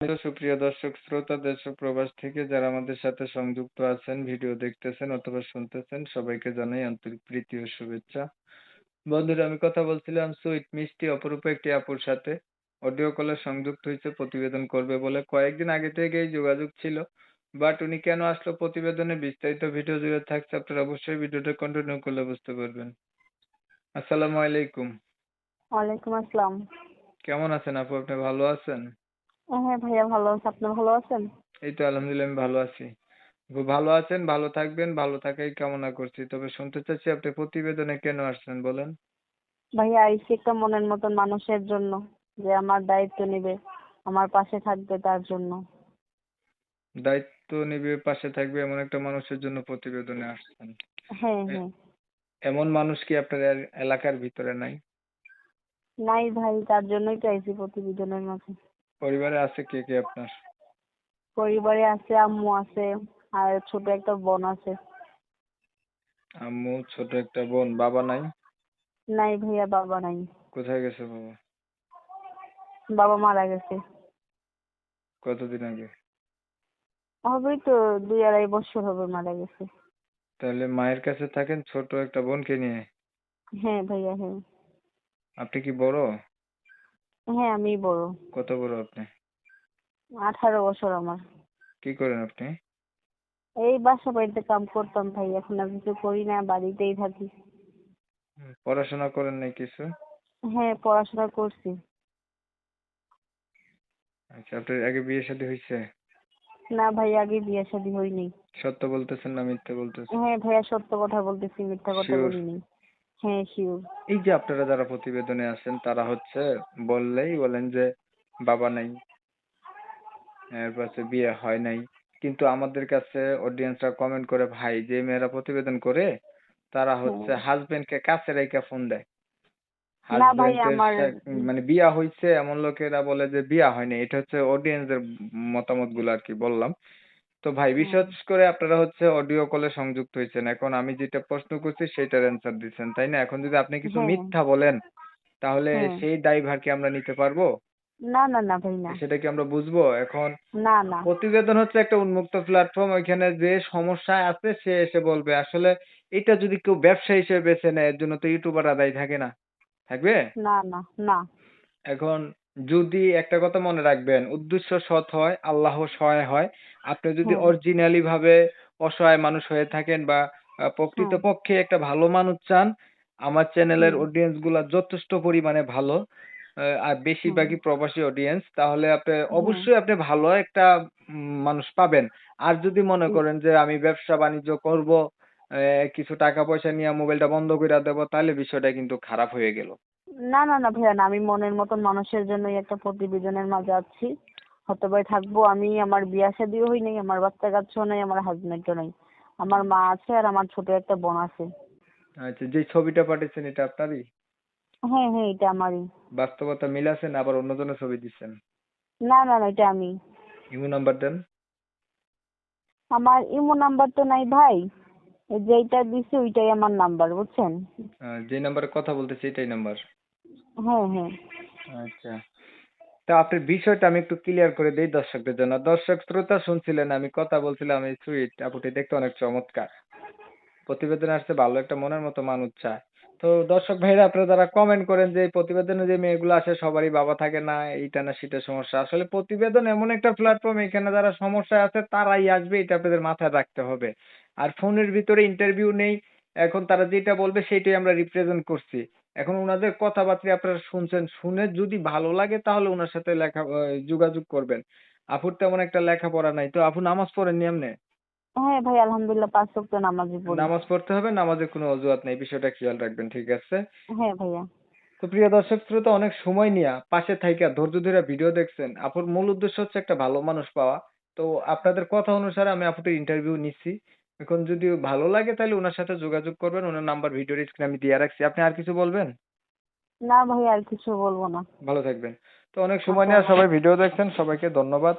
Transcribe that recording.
Hello সুপ্রিয় দর্শক শ্রোতা দেশ ও প্রবাস থেকে যারা আমাদের সাথে সংযুক্ত আছেন, ভিডিও দেখতেছেন অথবা শুনতেছেন, সবাইকে জানাই আন্তরিক প্রীতি ও শুভেচ্ছা। বন্ধুরা, আমি কথা বলছিলাম সুইট মিষ্টি অপরূপ একটি আপুর সাথে। অডিও কলে সংযুক্ত হয়েছে প্রতিবেদন করবে বলে। কয়েকদিন আগে থেকেই যোগাযোগ ছিল, বাট উনি কেন আসলো প্রতিবেদনে বিস্তারিত ভিডিও জুড়ে থাকছে। আপনারা অবশ্যই ভিডিওটা কন্টিনিউ করলে বুঝতে পারবেন। আসসালামু আলাইকুম। ওয়ালাইকুম আসসালাম। কেমন আছেন আপু? আপনি ভালো আছেন? হ্যাঁ ভাইয়া, ভালো আছি। আপনি ভালো আছেন? এই তো আলহামদুলিল্লাহ, আমি ভালো আছি। আপু ভালো আছেন, ভালো থাকবেন, ভালো থাকাই কামনা করছি। তবে শুনতে চাচ্ছি আপনি প্রতিবেদনে কেন আসছেন বলেন? ভাইয়া আইসি একটা মনের মতন মানুষের জন্য, যে আমার দায়িত্ব নেবে, আমার পাশে থাকবে তার জন্য। দায়িত্ব নিবে, পাশে থাকবে এমন একটা মানুষের জন্য প্রতিবেদনে আসছেন। হ্যাঁ এ- হ্যাঁ। এমন মানুষ কি আপনার এলাকার ভিতরে নাই? নাই ভাই, তার জন্যই তো আইসি প্রতিবেদনের মাঝে। পরিবারে আছে কে কে আপনার? পরিবারে আছে, আম্মু আছে, আর ছোট একটা বোন আছে। আম্মু, ছোট একটা বোন। বাবা নাই? নাই ভাইয়া, বাবা নাই। কোথায় গেছে বাবা? বাবা মারা গেছে। কতদিন আগে? হবেই তো 2-2.5 বছর হবে মারা গেছে। তাহলে মায়ের কাছে থাকেন ছোট একটা বোনকে নিয়ে? হ্যাঁ ভাইয়া, হ্যাঁ। আপনি কি বড়? হ্যাঁ, আমি বড়। কত বড় আপনি? 18 বছর আমার। কি করেন আপনি? এই বাসা বাড়িতে কাম করতাম ভাই, এখন আর কিছু করি না, বাড়িতেই থাকি। পড়াশোনা করেন নাই কিছু? হ্যাঁ, পড়াশোনা করছি। আচ্ছা, আপনার আগে বিয়ে শাদী হয়েছে? না ভাই, আগে বিয়ে শাদী হয়নি। সত্য বলতেছেন না মিথ্যে বলতেছেন? হ্যাঁ ভাইয়া, সত্য কথা বলতেছি, মিথ্যা কথা শিওর? বলিনি। হ্যাঁ, শিওর। এই যে আপনারা যারা প্রতিবেদনে আছেন তারা হচ্ছে বললেই বলেন যে বাবা নাই, এরপর হচ্ছে বিয়ে হয় নাই। কিন্তু আমাদের কাছে অডিয়েন্সরা কমেন্ট করে, ভাই যে মেয়েরা প্রতিবেদন করে তারা হচ্ছে হ্যাঁ। হাজবেন্ডকে কাছে রেখে ফোন দেয়। না ভাই, হাজবেন্ডের আমার মানে বিয়া হইছে এমন লোকেরা বলে যে বিয়া হয়নি। এটা হচ্ছে অডিয়েন্সের মতামত গুলো আর কি বললাম। তো ভাই, হ্যাঁ বিশেষ করে আপনারা হচ্ছে অডিও কলে সংযুক্ত হয়েছেন, এখন আমি যেটা প্রশ্ন করছি সেটার অ্যান্সার দিচ্ছেন, তাই না? এখন যদি আপনি কিছু হ্যাঁ মিথ্যা বলেন তাহলে হ্যাঁ। সেই দায়ভার কি আমরা নিতে পারবো? না না না ভাই, না। সেটা কি আমরা বুঝবো? এখন না না। প্রতিবেদন হচ্ছে একটা উন্মুক্ত প্ল্যাটফর্ম, ওইখানে যে সমস্যায় আছে সে এসে বলবে। আসলে এটা যদি কেউ ব্যবসা হিসেবে বেছে নেয়, এর জন্য তো ইউটিউবাররা দায়ী থাকে না? থাকবে? না না না। এখন যদি একটা কথা মনে রাখবেন, উদ্দেশ্য সৎ হয়, আল্লাহ সহায় হয়। আপনি যদি হ্যাঁ অরিজিনালি ভাবে অসহায় মানুষ হয়ে থাকেন বা হ্যাঁ। প্রকৃতপক্ষে একটা ভালো মানুষ চান, আমার চ্যানেলের হুম অডিয়েন্স গুলা যথেষ্ট পরিমাণে ভালো, আর হুম। বেশিরভাগই প্রবাসী অডিয়েন্স, তাহলে আপনি হ্যাঁ। অবশ্যই আপনি ভালো একটা মানুষ পাবেন। আর যদি মনে উম, করেন যে আমি ব্যবসা বাণিজ্য করব, কিছু টাকা পয়সা নিয়ে মোবাইলটা বন্ধ করে দেবো, তাহলে বিষয়টা কিন্তু খারাপ হয়ে গেল। না না না ভাইয়া, না, আমি মনের মতন মানুষের জন্যই একটা প্রতিবেদনের মাঝে আছি। হতে পারে থাকবো আমি। আমার বিয়া শাদীও হয় নাই, আমার বাচ্চা কাচ্চাও নাই, আমার হাজবেন্ডও নাই। আমার মা আছে আর আমার ছোট একটা বোন আছে। আচ্ছা, যে ছবিটা পাঠিয়েছেন এটা আপনারই? হ্যাঁ হ্যাঁ, এটা আমারই। বাস্তবতা মিল আছে না আবার অন্যজনের ছবি দিচ্ছেন? না না না, এটা আমি। ইমো নাম্বার দেন। আমার ইমো নাম্বার তো নাই ভাই। এই যেইটা দিছি ওইটাই আমার নাম্বার, বুঝছেন? যে নাম্বারে কথা বলতেছি এটাই নাম্বার? হ্যাঁ হ্যাঁ। আচ্ছা, তা আপনার বিষয়টা আমি একটু ক্লিয়ার করে দেই দর্শকদের জন্য। দর্শক শ্রোতা শুনছিলেন, আমি কথা বলছিলাম এই সুইট আপুটি দেখতে অনেক চমৎকার। প্রতিবেদনে আসছে ভালো একটা মনের মতো মানুষ চায়। তো দর্শক ভাইরা, আপনারা যারা কমেন্ট করেন যে এই প্রতিবেদনে যে মেয়েগুলো আসে সবারই বাবা থাকে না, এইটা না সেটা সমস্যা, আসলে প্রতিবেদন এমন একটা প্ল্যাটফর্ম, এখানে যারা সমস্যায় আছে তারাই আসবে, এটা আপনাদের মাথায় রাখতে হবে। আর ফোনের ভিতরে ইন্টারভিউ নেই। এখন তারা যেটা বলবে সেটাই আমরা রিপ্রেজেন্ট করছি। এখন ওনাদের কথাবার্তা আপনারা শুনছেন, শুনে যদি ভালো লাগে তাহলে ওনার সাথে যোগাযোগ করবেন। আপুর তেমন একটা লেখাপড়া নাই, তো আপু নামাজ পড়েননি এমনি? হ্যাঁ ভাই, আলহামদুলিল্লাহ 5 ওয়াক্ত নামাজই পড়ি। নামাজ পড়তে হবে, নামাজের কোনো অজুহাত নেই, বিষয়টা খেয়াল রাখবেন, ঠিক আছে? হ্যাঁ ভাইয়া। তো প্রিয় দর্শক শ্রোতা, অনেক সময় নিয়ে পাশে থাইকা ধৈর্য ধরে ভিডিও দেখছেন। আপুর মূল উদ্দেশ্য হচ্ছে একটা ভালো মানুষ পাওয়া। তো আপনাদের কথা অনুসারে আমি আপুটির ইন্টারভিউ নিচ্ছি। এখন যদি ভালো লাগে তাহলে ওনার সাথে যোগাযোগ করবেন, ওনার নাম্বার ভিডিওর স্ক্রিনে আমি দিয়ে রাখছি। আপনি আর কিছু বলবেন? না ভাইয়া, আর কিছু বলবো না। ভালো থাকবেন। তো অনেক সময় আচ্ছা। নিয়ে সবাই ভিডিও দেখছেন, সবাইকে ধন্যবাদ।